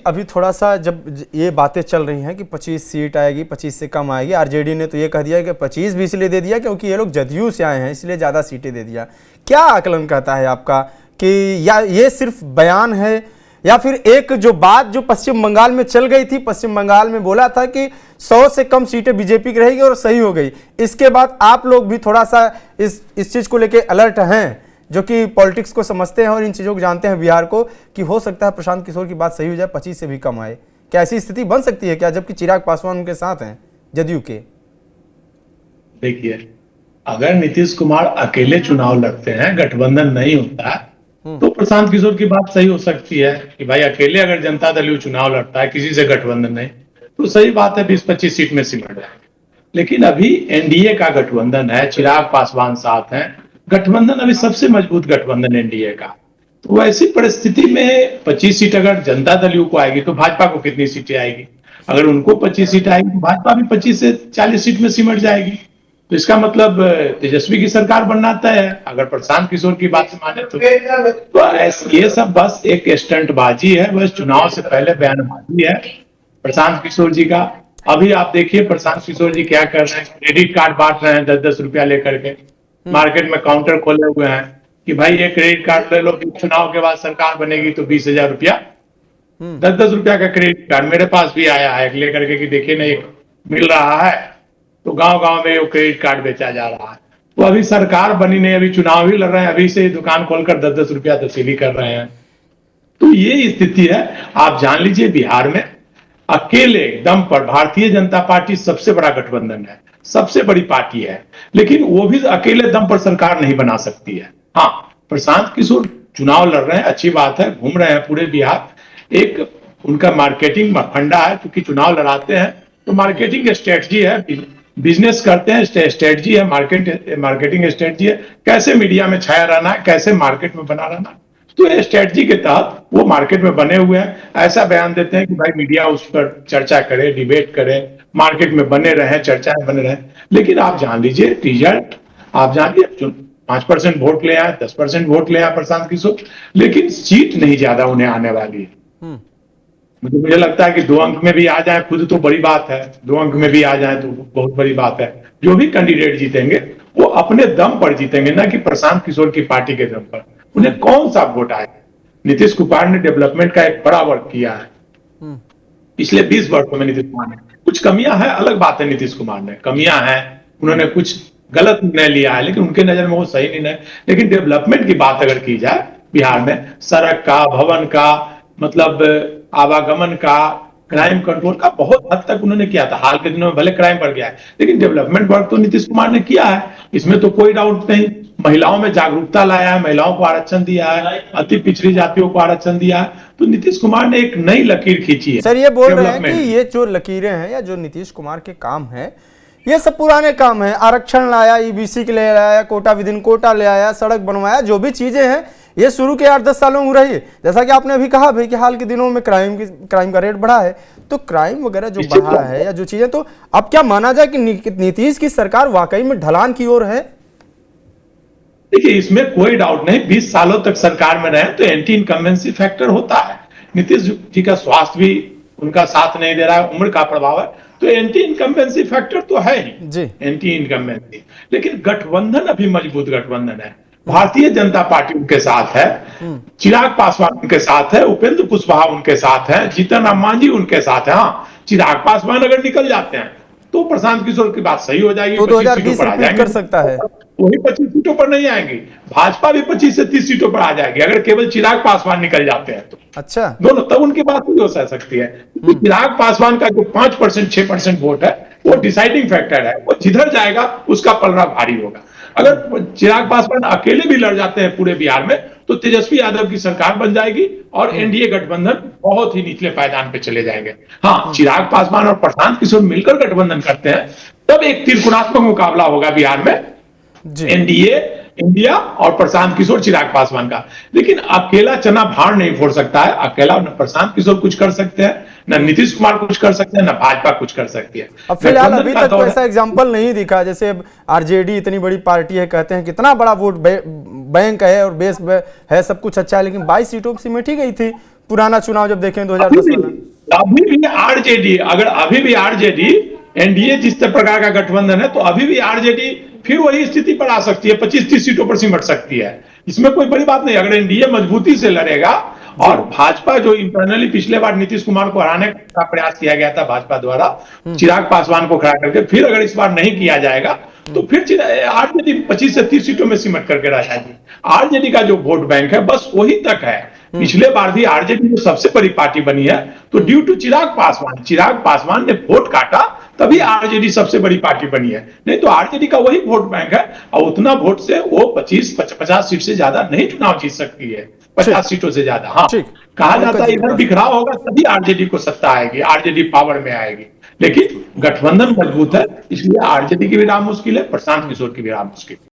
अभी थोड़ा सा जब ये बातें चल रही हैं कि 25 सीट आएगी, 25 से कम आएगी, आरजेडी ने तो ये कह दिया कि 25 भी इसलिए दे दिया क्योंकि ये लोग जदयू से आए हैं इसलिए ज़्यादा सीटें दे दिया। क्या आकलन कहता है आपका कि या ये सिर्फ बयान है या फिर एक जो बात जो पश्चिम बंगाल में चल गई थी, पश्चिम बंगाल में बोला था कि 100 से कम सीटें बीजेपी की रहेगी और सही हो गई, इसके बाद आप लोग भी थोड़ा सा इस चीज़ को लेके अलर्ट हैं, जो कि पॉलिटिक्स को समझते हैं और इन चीज़ों को जानते हैं बिहार को, कि हो सकता है प्रशांत किशोर की बात सही हो जाए, 25 से भी कम आए। क्या ऐसी स्थिति बन सकती है क्या, जबकि चिराग पासवान उनके साथ हैं जदयू के? देखिए, अगर नीतीश कुमार अकेले चुनाव लड़ते हैं, गठबंधन नहीं होता है, तो प्रशांत किशोर की बात सही हो सकती है कि भाई अकेले अगर जनता दल चुनाव लड़ता है, किसी से गठबंधन नहीं, तो सही बात है 20-25 सीट में सिमट जाए। लेकिन अभी एनडीए का गठबंधन है, चिराग पासवान साथ हैं, गठबंधन अभी सबसे मजबूत गठबंधन एनडीए का। तो ऐसी परिस्थिति में 25 सीट अगर जनता दल को आएगी तो भाजपा को कितनी सीटें आएगी? अगर उनको 25 सीट आएगी तो भाजपा भी 25 से 40 सीट में सिमट जाएगी। तो इसका मतलब तेजस्वी की सरकार बनना तय है अगर प्रशांत किशोर की बात माने तो ये सब बस एक स्टंटबाजी है, बस चुनाव से पहले बयानबाजी है प्रशांत किशोर जी का। अभी आप देखिए प्रशांत किशोर जी क्या कर रहे हैं, क्रेडिट कार्ड बांट रहे हैं 10-10 रुपया लेकर के, मार्केट में काउंटर खोले हुए हैं कि भाई ये क्रेडिट कार्ड ले लो, चुनाव के बाद सरकार बनेगी तो 20,000 रुपया, 10-10 रुपया का क्रेडिट कार्ड मेरे पास भी आया है लेकर के कि देखिए ना एक मिल रहा है, तो गांव-गांव में वो क्रेडिट कार्ड बेचा जा रहा है। तो अभी सरकार बनी नहीं, अभी चुनाव ही लड़ रहे हैं, अभी से दुकान खोलकर 10-10 रुपया तस्वीरी कर रहे हैं। तो ये स्थिति है। आप जान लीजिए बिहार में अकेले दम पर भारतीय जनता पार्टी सबसे बड़ा गठबंधन है, सबसे बड़ी पार्टी है, लेकिन वो भी अकेले दम पर सरकार नहीं बना सकती है। हाँ, प्रशांत किशोर चुनाव लड़ रहे हैं, अच्छी बात है, घूम रहे हैं पूरे बिहार, एक उनका मार्केटिंग फंडा है, क्योंकि चुनाव लड़ाते हैं तो मार्केटिंग स्ट्रेटजी है, बिजनेस करते हैं, स्ट्रेटजी है, मार्केटिंग स्ट्रेटजी है, कैसे मीडिया में छाया रहना है, कैसे मार्केट में बना रहना। तो स्ट्रेटजी के तहत वो मार्केट में बने हुए हैं, ऐसा बयान देते हैं कि भाई मीडिया उस पर चर्चा करे, डिबेट करे, मार्केट में बने रहे, चर्चाएं बने रहे। लेकिन आप जान लीजिए रिजल्ट, आप जानिए 5% वोट ले आए, 10% वोट ले आए प्रशांत किशोर, लेकिन सीट नहीं ज्यादा उन्हें आने वाली है। मुझे लगता है कि 2 अंक में भी आ जाए खुद तो बड़ी बात है, 2 अंक में भी आ जाए तो बहुत बड़ी बात है। जो भी कैंडिडेट जीतेंगे वो अपने दम पर जीतेंगे, ना कि प्रशांत किशोर की पार्टी के दम पर। उन्हें कौन सा वोट आए? नीतीश कुमार ने डेवलपमेंट का एक बड़ा वर्क किया है पिछले 20 वर्षों में। नीतीश कुमार ने कुछ कमियां हैं, अलग बात है, नीतीश कुमार ने कमियां हैं, उन्होंने कुछ गलत निर्णय लिया है, लेकिन उनके नजर में वो सही निर्णय। लेकिन डेवलपमेंट की बात अगर की जाए बिहार में, सड़क का, भवन का, मतलब आवागमन का, क्राइम कंट्रोल का बहुत हद तक उन्होंने किया था। हाल के दिनों में भले क्राइम बढ़ गया है, लेकिन डेवलपमेंट वर्क तो नीतीश कुमार ने किया है, इसमें तो कोई डाउट नहीं। महिलाओं में जागरूकता लाया है, महिलाओं को आरक्षण दिया है, अति पिछड़ी जातियों को आरक्षण दिया है, तो नीतीश कुमार ने एक नई लकीर खींची है। सर ये बोल रहे हैं कि ये जो लकीरें हैं या जो नीतीश कुमार के काम है, ये सब पुराने काम है। आरक्षण लाया, ईबीसी के लिए लाया, कोटा विदिन कोटा ले आया, सड़क बनवाया, जो भी चीजें हैं ये शुरू के 8-10 सालों में हो रही है। जैसा कि आपने अभी कहा भाई कि हाल के दिनों में क्राइम का रेट बढ़ा है, तो क्राइम वगैरह जो बढ़ा है या जो चीजें, तो अब क्या माना जाए कि नीतीश की सरकार वाकई में ढलान की ओर है? देखिए, इसमें कोई डाउट नहीं, 20 सालों तक सरकार में रहे तो एंटी इनकम्बेंसी फैक्टर होता है। नीतीश जी का स्वास्थ्य भी उनका साथ नहीं दे रहा है, उम्र का प्रभाव है, तो एंटी इनकम्बेंसी फैक्टर तो है ही, एंटी इनकम्बेंसी। लेकिन गठबंधन अभी मजबूत गठबंधन है, भारतीय जनता पार्टी उनके साथ है, चिराग पासवान उनके साथ है, उपेंद्र कुशवाहा उनके साथ है, जीतन राम मांझी उनके साथ है। हाँ, चिराग पासवान अगर निकल जाते हैं तो प्रशांत किशोर की बात सही हो जाएगी, तो 2020 रिपीट कर सकता है, वही 25 सीटों पर नहीं आएंगी, भाजपा भी 25 से 30 सीटों पर आ जाएगी अगर केवल चिराग पासवान निकल जाते हैं तो। अच्छा, दोनों तब उनकी बात नहीं हो सकती है। चिराग पासवान का जो 5% 6% वोट है वो डिसाइडिंग फैक्टर है, वो जिधर जाएगा उसका पलड़ा भारी होगा। अगर चिराग पासवान अकेले भी लड़ जाते हैं पूरे बिहार में तो तेजस्वी यादव की सरकार बन जाएगी और एनडीए गठबंधन बहुत ही निचले पायदान पे चले जाएंगे। हाँ, चिराग पासवान और प्रशांत किशोर मिलकर गठबंधन करते हैं तब एक त्रिकोणात्मक मुकाबला होगा बिहार में, एनडीए, इंडिया और प्रशांत किशोर चिराग पासवान का। लेकिन अकेला चना भाड़ नहीं फोड़ सकता है, अकेला न प्रशांत किशोर कुछ कर सकते हैं, न नीतीश कुमार कुछ कर सकते हैं, न भाजपा कुछ कर सकती है। अब फिलहाल अभी तक कोई ऐसा एग्जांपल नहीं दिखा, जैसे आरजेडी इतनी बड़ी पार्टी है, कहते हैं कितना बड़ा वोट बैंक है और बेस है, सब कुछ अच्छा है, लेकिन 22 सीटों पर सिमटी गई थी, पुराना चुनाव जब देखें 2010 वाला। अभी भी आरजेडी, अगर अभी भी आरजेडी एनडीए जिस प्रकार का गठबंधन है, तो अभी भी आरजेडी फिर वही स्थिति पर आ सकती है, 25-30 सीटों पर सिमट सकती है। इसमें कोई बड़ी बात नहीं। अगर एनडीए मजबूती से लड़ेगा और भाजपा जो इंटरनली पिछले बार नीतीश कुमार को हराने का प्रयास किया गया था भाजपा द्वारा, चिराग पासवान को खड़ा करके, फिर अगर इस बार नहीं किया जाएगा तो फिर आरजेडी 25 से 30 सीटों में सिमट करके रह जाएगी। आरजेडी का जो वोट बैंक है बस वही तक है। पिछले बार भी आरजेडी जो सबसे बड़ी पार्टी बनी है, तो ड्यू टू चिराग पासवान ने वोट काटा, तभी आरजेडी सबसे बड़ी पार्टी बनी है। नहीं तो आरजेडी का वही वोट बैंक है, और उतना वोट से वो 25-50 सीट से ज्यादा नहीं चुनाव जीत सकती है, 50 सीटों से ज्यादा। हाँ, कहा जाता है इधर बिखराव होगा तभी आरजेडी को सत्ता आएगी, आरजेडी पावर में आएगी। लेकिन गठबंधन मजबूत है, इसलिए आरजेडी की भी राह मुश्किल है, प्रशांत किशोर की भी राह मुश्किल है।